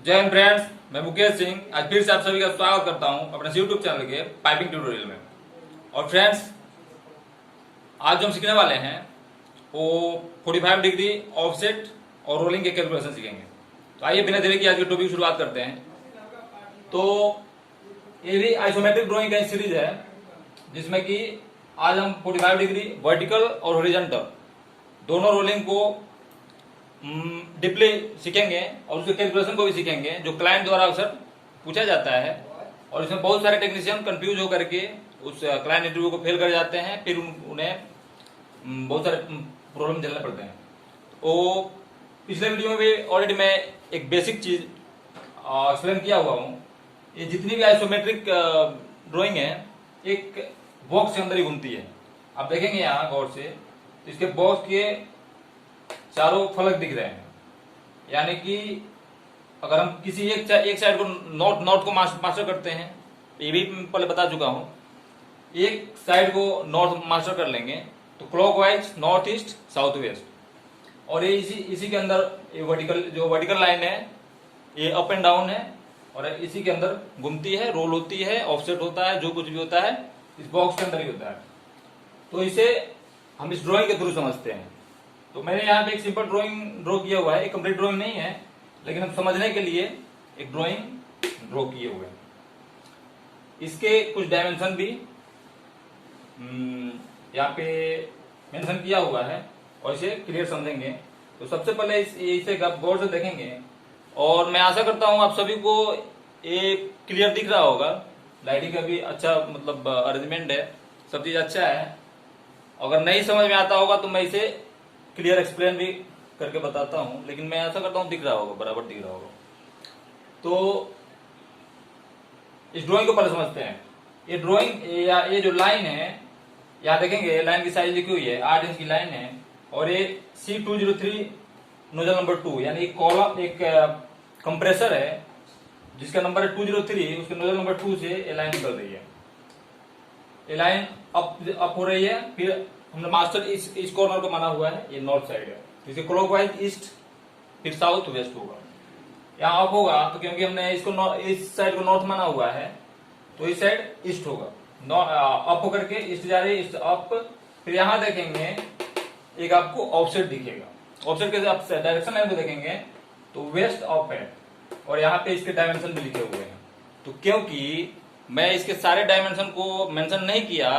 जय हिंद फ्रेंड्स, मैं मुकेश सिंह आज फिर से आप सभी का स्वागत करता हूं अपने यूट्यूब चैनल के पाइपिंग ट्यूटोरियल में। और फ्रेंड्स, आज जो हम सीखने वाले हैं वो 45 डिग्री ऑफसेट और रोलिंग के कैलकुलेशन सीखेंगे। तो आइए बिना देरी के आज के टॉपिक की शुरुआत करते हैं। तो ये भी आइसोमेट्रिक ड्राइंग का सीरीज है जिसमें कि आज हम 45 डिग्री वर्टिकल और हॉरिजॉन्टल दोनों रोलिंग को डीपली सीखेंगे और उसके कैलकुलेशन को भी सीखेंगे, जो क्लाइंट द्वारा अक्सर पूछा जाता है। और इसमें बहुत सारे टेक्नीशियन कंफ्यूज होकर के उस क्लाइंट इंटरव्यू को फेल कर जाते हैं, फिर उन्हें बहुत सारे प्रॉब्लम झेलने पड़ते हैं। तो पिछले वीडियो में भी ऑलरेडी मैं एक बेसिक चीज एक्सप्लेन किया हुआ हूँ। ये जितनी भी आइसोमेट्रिक ड्राइंग है एक बॉक्स के अंदर ही घूमती है। आप देखेंगे यहाँ गौर से, तो इसके बॉक्स के चारों फलक दिख रहे हैं, यानी कि अगर हम किसी एक साइड को नॉर्थ को मास्टर करते हैं, ये भी पहले बता चुका हूं, एक साइड को नॉर्थ मास्टर कर लेंगे तो clockwise north east south west, और ये इसी के अंदर ये वर्टिकल लाइन है ये अप एंड डाउन है, और इसी के अंदर घूमती है, रोल होती है, ऑफसेट होता है, जो कुछ भी होता है इस बॉक्स के अंदर ही होता है। तो इसे हम इस ड्रॉइंग के थ्रू समझते हैं। तो मैंने यहाँ पे एक सिंपल ड्राइंग ड्रॉ किया हुआ है, एक कंप्लीट ड्राइंग नहीं है, लेकिन हम समझने के लिए एक ड्राइंग ड्रॉ किए हुए हैं। इसके कुछ डायमेंशन भी यहाँ पे मेंशन किया हुआ है और इसे क्लियर समझेंगे। तो सबसे पहले इसे गौर से देखेंगे और मैं आशा करता हूँ आप सभी को ये क्लियर दिख रहा होगा। लाइटिंग का भी अच्छा मतलब अरेंजमेंट है, सब चीज अच्छा है। अगर नहीं समझ में आता होगा तो मैं इसे क्लियर एक्सप्लेन भी करके बताता हूं, लेकिन मैं ऐसा करता हूं दिख रहा होगा, बराबर दिख रहा होगा। तो इस ड्राइंग को पहले समझते हैं। ये ड्राइंग या ये जो लाइन है, यहां देखेंगे लाइन की साइज लिखी हुई है 8 इंच की लाइन है, और ये C203 नोजल नंबर 2 यानी कॉलम एक कंप्रेसर है जिसका नंबर है 203, उसके नोजल नंबर 2 से ये लाइन निकल रही है। ये लाइन अप हो रही है, फिर हमने मास्टर इस कॉर्नर को माना हुआ है, ये नॉर्थ साइड है, इसे क्लॉकवाइज ईस्ट फिर साउथ वेस्ट होगा। यहाँ अप होगा तो क्योंकि हमने इसको इस साइड को नॉर्थ माना हुआ है तो इस साइड ईस्ट होगा। अप होकर के ईस्ट जा रही है, ईस्ट अप। फिर यहाँ देखेंगे एक आपको ऑफसेट दिखेगा, ऑफसेट के आप डायरेक्शन लाइन को देखेंगे तो वेस्ट अप है, और यहाँ पे इसके डायमेंशन भी लिखे हुए हैं। तो क्योंकि मैं इसके सारे डायमेंशन को मेंशन नहीं किया,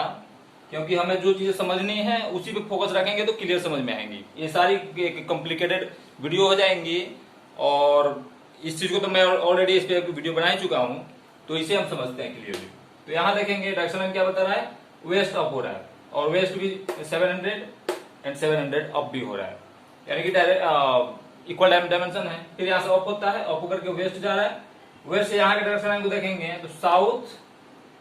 क्योंकि हमें जो चीजें समझनी है उसी पे फोकस रखेंगे तो क्लियर समझ में आएंगी। ये सारी कॉम्प्लिकेटेड वीडियो हो जाएंगी, और इस चीज को तो मैं ऑलरेडी इस पे वीडियो बना ही चुका हूं, तो इसे हम समझते हैं क्लियरली। तो यहाँ देखेंगे डायरेक्शन लाइन क्या बता रहा है, वेस्ट अप हो रहा है, और वेस्ट भी 700 एंड 700 अप भी हो रहा है, यानी कि डायरेक्ट इक्वल डायमेंशन है। फिर यहाँ से अप होता है, अप होकर के वेस्ट जा रहा है, वेस्ट से यहाँ के डायरेक्शन लाइन को देखेंगे तो साउथ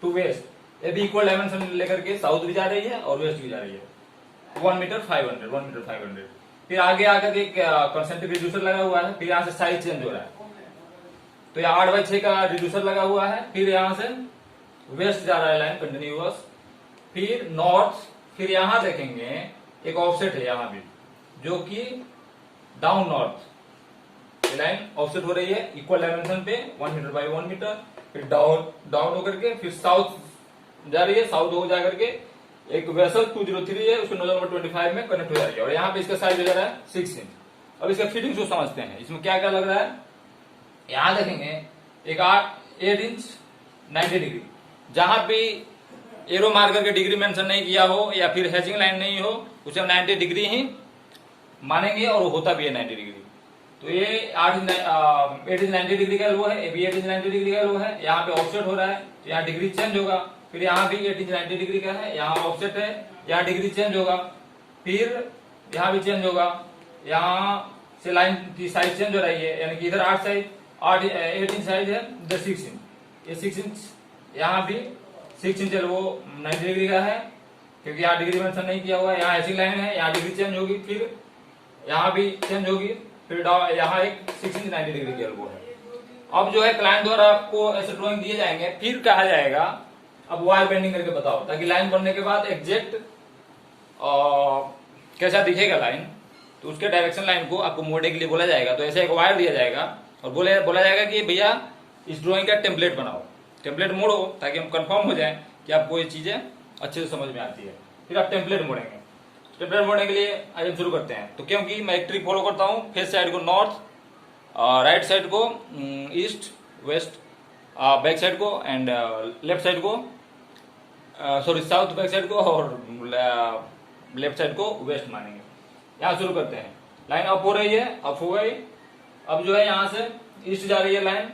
टू वेस्ट ये भी इक्वल डायमेंशन लेकर के साउथ भी जा रही है और वेस्ट भी जा रही है। 1 मीटर 500। फिर आगे आकर के कंसेंट्रिक रिड्यूसर लगा हुआ है, फिर यहाँ से साइज चेंज हो रहा है, तो यहाँ 8/6 का रिड्यूसर लगा हुआ है। फिर यहाँ से वेस्ट जा रहा है लाइन कंटिन्यूअस, फिर नॉर्थ, फिर यहाँ देखेंगे एक ऑफसेट है यहाँ भी जो कि डाउन नॉर्थ लाइन ऑफसेट हो रही है इक्वल डायमेंशन पे 1 मीटर बाई 1 मीटर। फिर डाउन होकर के फिर साउथ जा रही है, साउथ हो जाकर के एक वेसल 203 है, उसके नोजल नंबर 25 में कनेक्ट हो जा रही है, और यहाँ पे इसका साइज हो जा रहा है 6 इंच। अब इसका फिटिंग को समझते हैं, इसमें क्या क्या लग रहा है। यहाँ देखेंगे एक 8 इंच 90 डिग्री, जहां पे एरो मार करके डिग्री मेंशन नहीं किया हो या फिर हैचिंग लाइन नहीं हो उसे हम 90 डिग्री ही मानेंगे, और होता भी है 90 डिग्री। तो ये 8 इंच 90 डिग्री का एल्बो है, ये भी 8 इंच 90 डिग्री का एल्बो है। यहाँ पे ऑफसेट हो रहा है तो यहाँ डिग्री चेंज होगा। फिर यहाँ भी 8 इंच 90 डिग्री का है, यहाँ ऑफसेट है, यहाँ डिग्री चेंज होगा, फिर यहाँ भी चेंज होगा। यहाँ से लाइन की साइज चेंज हो रही है, यानी कि इधर 8 इंच साइज है, इधर 6 इंच, ये 6 इंच, यहाँ भी 6 इंच वो 90 डिग्री का है, क्योंकि यहाँ डिग्री मेंशन नहीं किया हुआ है। यहाँ ऐसी लाइन है, यहाँ डिग्री चेंज होगी, फिर यहाँ भी चेंज होगी, फिर यहाँ एक 6 इंच 90 डिग्री की एल्बो है। अब जो है क्लाइंट द्वारा आपको ऐसे ड्राइंग दिए जाएंगे, फिर कहा जाएगा अब वायर बेंडिंग करके बताओ, ताकि लाइन बनने के बाद एग्जैक्ट कैसा दिखेगा लाइन, तो उसके डायरेक्शन लाइन को आपको मोड़ने के लिए बोला जाएगा। तो ऐसे एक वायर दिया जाएगा और बोला जाएगा कि भैया इस ड्राइंग का टेम्पलेट बनाओ, टेम्पलेट मोड़ो, ताकि हम कंफर्म हो जाए कि आपको ये चीजें अच्छे से समझ में आती है। फिर आप टेम्पलेट मोड़ेंगे। टेम्पलेट मोड़ने के लिए आज हम शुरू करते हैं। तो क्योंकि मैं एक ट्रिक फॉलो करता हूँ, फेस साइड को नॉर्थ, राइट साइड को ईस्ट वेस्ट, बैक साइड को एंड लेफ्ट साइड को सॉरी साउथ बैक साइड को, और लेफ्ट साइड को वेस्ट मानेंगे। यहाँ शुरू करते हैं। लाइन अप हो रही है, अप हो गई। अब जो है यहाँ से ईस्ट जा रही है लाइन,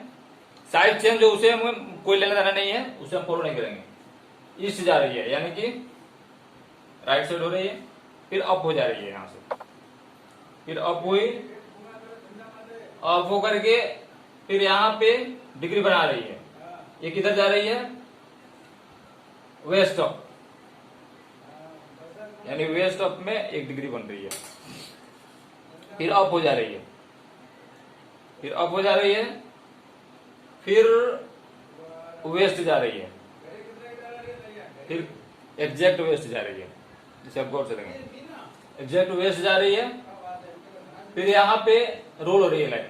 साइड चेंज जो उसे हमें कोई लेना देना नहीं है, उसे हम फॉलो नहीं करेंगे। ईस्ट जा रही है यानी कि राइट साइड हो रही है, फिर अप हो जा रही है यहाँ से, फिर अप हुई, अप हो करके फिर यहाँ पे डिग्री बना रही है। ये किधर जा रही है? वेस्ट अप, यानी वेस्ट अप में 1 डिग्री बन रही है। फिर अप हो जा रही है, फिर अप हो जा रही है, फिर वेस्ट जा रही है, फिर एग्जैक्ट वेस्ट जा रही है। जिसे आप गौर से देखेंगे, एग्जैक्ट वेस्ट जा रही है। फिर यहाँ पे रोल हो रही है लाइन,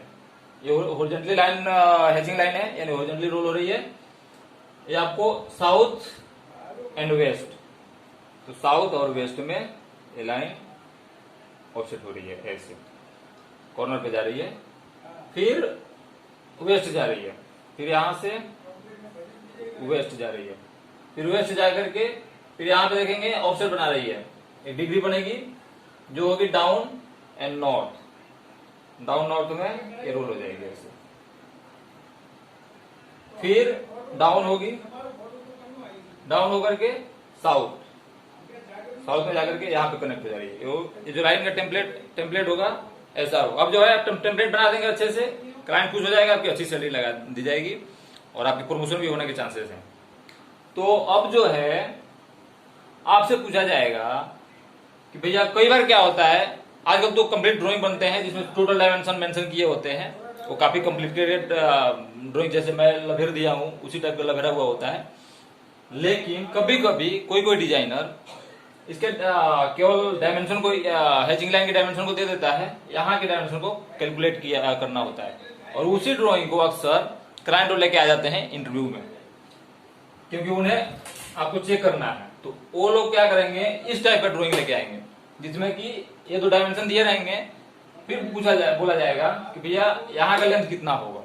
ये हॉरिजॉन्टली लाइन हैचिंग लाइन है, यानी हॉरिजॉन्टली रोल हो रही है। ये आपको साउथ एंड वेस्ट, तो साउथ और वेस्ट में ये लाइन ऑफसेट हो रही है, ऐसे कॉर्नर पे जा रही है। फिर वेस्ट जा रही है, फिर यहां से वेस्ट जा रही है, फिर वेस्ट जा करके फिर यहां पे देखेंगे ऑफसेट बना रही है। एक डिग्री बनेगी जो होगी down and north, down north में ये रोल हो जाएगी ऐसे। फिर डाउन होगी, डाउन होकर के साउथ, साउथ में जाकर के यहाँ पे कनेक्ट हो जा रही है। ये जो लाइन का टेम्पलेट होगा ऐसा होगा। अब जो है आप टेम्पलेट बना देंगे अच्छे से, क्लाइंट खुश हो जाएगा, आपकी अच्छी सैलरी लगा दी जाएगी और आपकी प्रमोशन भी होने के चांसेस हैं। तो अब जो है आपसे पूछा जाएगा कि भैया कई बार क्या होता है, आजकल तो कंप्लीट ड्राइंग बनते हैं जिसमें टोटल डायमेंशन मेंशन किए होते हैं, वो काफी कॉम्प्लिकेटेड ड्राइंग, जैसे मैं लभेर दिया हूं उसी टाइप का लभेरा हुआ होता है। लेकिन कभी कभी कोई डिजाइनर इसके केवल डायमेंशन को, हैचिंग लाइन के डायमेंशन को दे देता है, यहाँ के डायमेंशन को कैलकुलेट किया करना होता है, और उसी ड्राइंग को अक्सर क्लाइंट लेके आ जाते हैं इंटरव्यू में, क्योंकि उन्हें आपको चेक करना है। तो वो लोग क्या करेंगे, इस टाइप का ड्राइंग लेके आएंगे जिसमें कि ये 2 डायमेंशन दिए रहेंगे। फिर बोला जाएगा कि भैया यहाँ का लेंथ कितना होगा।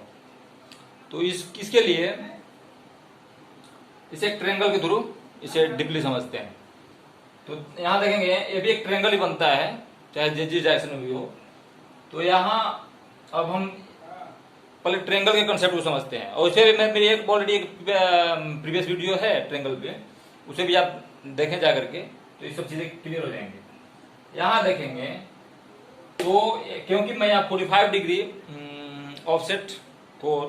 तो इसके लिए इसे एक ट्रायंगल के थ्रू इसे डीपली समझते हैं। तो यहाँ देखेंगे ये भी एक ट्रायंगल ही बनता है, चाहे जिस डायरेक्शन में भी हो। तो यहाँ अब हम पहले ट्रायंगल के कंसेप्ट को समझते हैं, और उसे भी मेरी एक ऑलरेडी एक प्रीवियस वीडियो है ट्रायंगल पे, उसे भी आप देखें जा करके, तो ये सब चीजें क्लियर हो जाएंगे। यहाँ देखेंगे तो क्योंकि मैं यहाँ 45 डिग्री ऑफसेट को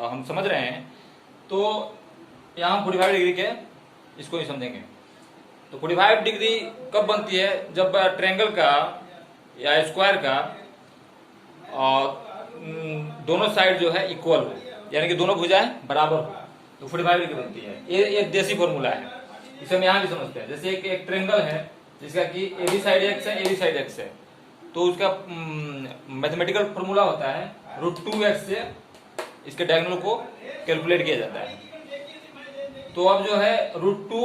हम समझ रहे हैं, तो यहाँ 45 डिग्री के इसको ही समझेंगे। तो 45 डिग्री कब बनती है, जब ट्रायंगल का या स्क्वायर का दोनों साइड जो है इक्वल हो, यानी कि दोनों भुजाएं बराबर हो, तो 45 डिग्री बनती है। ये एक देसी फॉर्मूला है, इसे हम यहाँ भी समझते हैं। जैसे एक ट्रायंगल है जिसका कि ए बी साइड एक्स है, ए बी साइड एक्स है, तो उसका मैथमेटिकल फॉर्मूला होता है √2x से इसके डायगोनल को कैलकुलेट किया जाता है। तो अब जो है √2,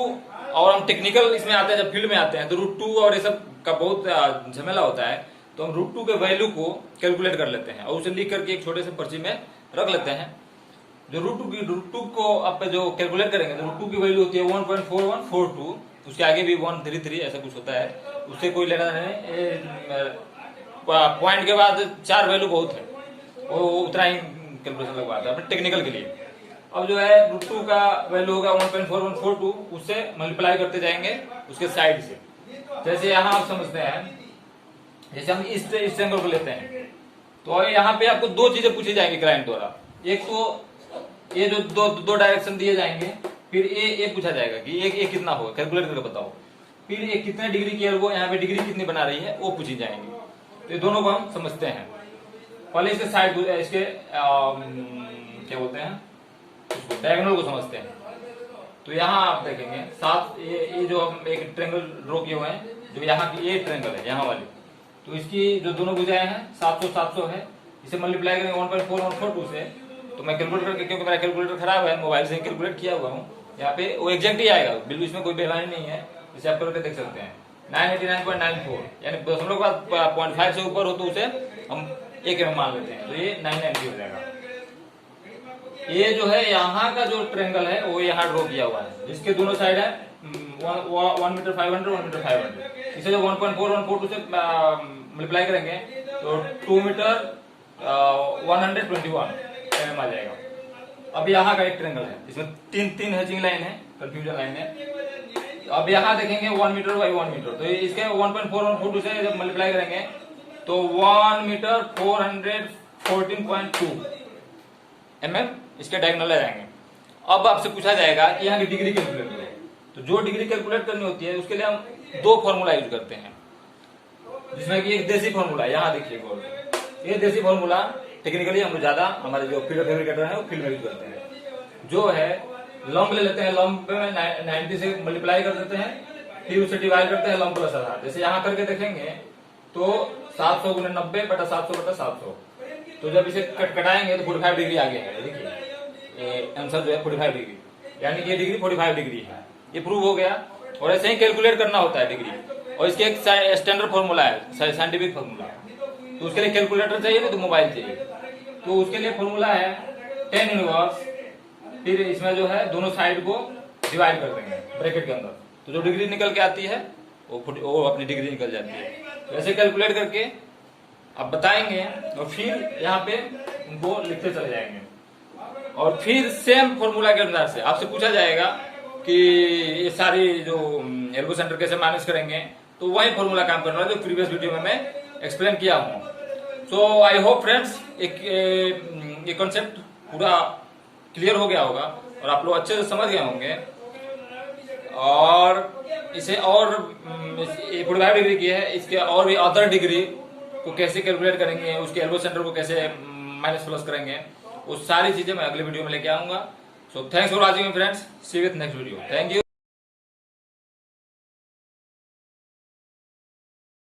और हम टेक्निकल इसमें आते हैं, जब फील्ड में आते हैं तो √2 और ये सब का बहुत झमेला होता है, तो हम √2 के वैल्यू को कैलकुलेट कर लेते हैं और उसे लिख करके एक छोटे से पर्ची में रख लेते हैं। जो √2 को आप जो कैलकुलेट करेंगे तो √2 की वैल्यू होती है 1.4142, उसके आगे भी 133 ऐसा कुछ होता है, उससे कोई लेना नहीं। पॉइंट के बाद 4 वैल्यू बहुत है, वो उतना ही कैलकुलेशन लगवाता है टेक्निकल के लिए। अब जो है √2 का वैल्यू होगा 1.4142, उससे मल्टीप्लाई करते जाएंगे उसके साइड से। जैसे यहाँ आप समझते हैं, जैसे हम इस ट्रायंगल को लेते हैं, तो यहाँ पे आपको 2 चीजें पूछी जाएंगी क्लाइंट द्वारा। एक तो ये जो दो डायरेक्शन दिए जाएंगे, फिर ये पूछा जाएगा कि ये कितना होगा, कैलकुलेट करके बताओ। फिर ये कितने डिग्री की है, वो यहाँ पे डिग्री कितनी बना रही है वो पूछी जाएंगी। तो ये दोनों को हम समझते हैं। पहले इसके साइड, इसके क्या बोलते हैं, डायगोनल को समझते हैं। तो यहाँ आप देखेंगे साथ ये जो हम एक ट्रायंगल ड्रॉ किए हुए हैं, जो यहाँ की ये ट्रायंगल है यहाँ वाली, तो इसकी जो दोनों भुजाएं हैं 700 700 है, इसे मल्टीप्लाई करेंगे 1.4142 से, तो मैं कैलकुलेट करके, क्योंकि मेरा कैलकुलेटर खराब है, मोबाइल से कैलकुलेट किया हुआ हूँ, यहाँ पे वो एग्जैक्ट ही आएगा, बिल्कुल इसमें कोई बेईमानी नहीं है, इसे आप करके देख सकते हैं। 989.94 यानी दशमलव के बाद 0.5 से ऊपर हो तो उसे हम 1 mm मान लेते हैं, तो ये 990 हो जाएगा। ये जो है यहाँ का जो ट्रायंगल है वो यहाँ ड्रॉ किया हुआ है, जिसके दोनों साइड है 1 मीटर 500, 1 मीटर 500। इसे जब 1.4142 से मल्टीप्लाई करेंगे तो 2 मीटर 121 mm आ जाएगा। अब यहाँ का एक ट्रायंगल है, इसमें तीन हैचिंग लाइन है, कंफ्यूजन लाइन है। अब यहाँ देखेंगे 1 मीटर बाई 1 मीटर, तो इसके 1.4142 से जब मल्टीप्लाई करेंगे तो 1 मीटर 414.2 mm इसके डायगोनल आ जाएंगे। अब आपसे पूछा जाएगा कि यहाँ की डिग्री कैलकुलेट करें, तो जो डिग्री कैलकुलेट करनी होती है उसके लिए हम 2 फॉर्मूला यूज करते हैं, जिसमें कि एक देसी फॉर्मूला, यहाँ देखिए गौर, ये देसी फॉर्मूला टेक्निकली हम ज्यादा हमारे जो फील्ड फैब्रिकेटर है वो फील्ड में यूज करते हैं। जो है लंब ले लेते हैं, लंब में 90 से मल्टीप्लाई कर देते हैं, फिर उसे डिवाइड करते हैं लंब प्लस आधार। जैसे यहाँ करके देखेंगे तो 700 गुणे 90 बटा 700 बटा 700, तो जब इसे कटाएंगे तो 45 डिग्री आ गया है। देखिए आंसर जो है 45 डिग्री, यानी कि ये डिग्री 45 डिग्री है, ये प्रूव हो गया। और ऐसे ही कैलकुलेट करना होता है डिग्री, और इसके एक स्टैंडर्ड फॉर्मूला है, साइंटिफिक फॉर्मूला, तो उसके लिए कैलकुलेटर चाहिए नहीं तो मोबाइल चाहिए। तो उसके लिए फॉर्मूला है 10 इनवर्स, फिर इसमें जो है दोनों साइड को डिवाइड कर देंगे ब्रैकेट के अंदर, तो जो डिग्री निकल के आती है वो अपनी डिग्री निकल जाती है। तो ऐसे कैलकुलेट करके अब बताएंगे और फिर यहाँ पे उनको लिखते चले जाएंगे। और फिर सेम फॉर्मूला के अनुसार से आपसे पूछा जाएगा कि ये सारी जो एल्बो सेंटर कैसे मैनेज करेंगे, तो वही फॉर्मूला काम कर रहा है जो प्रीवियस वीडियो में मैं एक्सप्लेन किया हूँ। सो आई होप फ्रेंड्स ये कॉन्सेप्ट पूरा क्लियर हो गया होगा और आप लोग अच्छे से समझ गए होंगे। और इसे और 45 डिग्री की है, इसके और भी अदर डिग्री को कैसे कैलकुलेट करेंगे, उसके एल्बो सेंटर को कैसे माइनस प्लस करेंगे, वो सारी चीजें मैं अगले वीडियो में लेके आऊंगा। So thanks for watching friends, see with next video. Thank you.